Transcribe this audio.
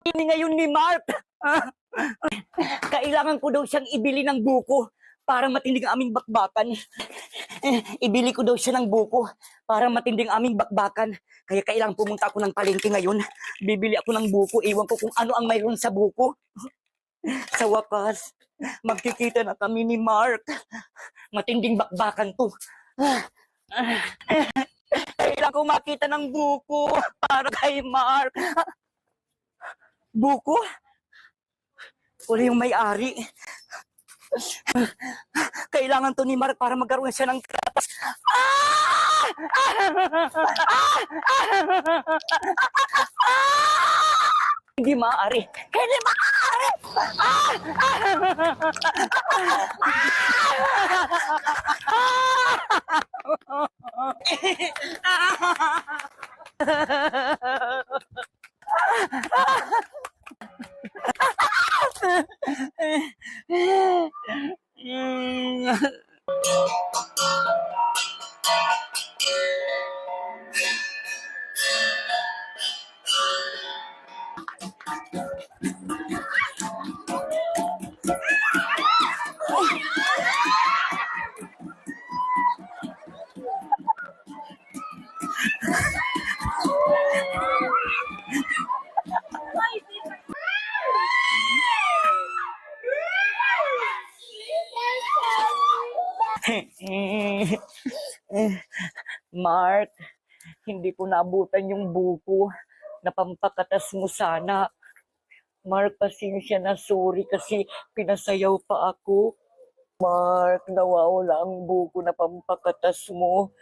Ini ngayon ni Mark. Kailangan ko daw siyang ibili ng buko para matinding aming bakbakan. Ibili ko daw siya ng buko para matinding aming bakbakan. Kaya kailangan pumunta ako ng palengke ngayon. Bibili ako ng buko. Iwan ko kung ano ang mayroon sa buko. Sa wakas, magkikita na kami ni Mark. Matinding bakbakan to. Kailangan ko makita ng buko para kay Mark. Buko? Wala yung may-ari. Kailangan to ni Mark para magkaroon siya ng katas. Hindi maaari. Hindi maaari! Mark, hindi ko naabutan yung buko na pampakatas mo sana. Mark, pasensya na, sorry kasi pinasayaw pa ako. Mark, nawawala ang buko na pampakatas mo.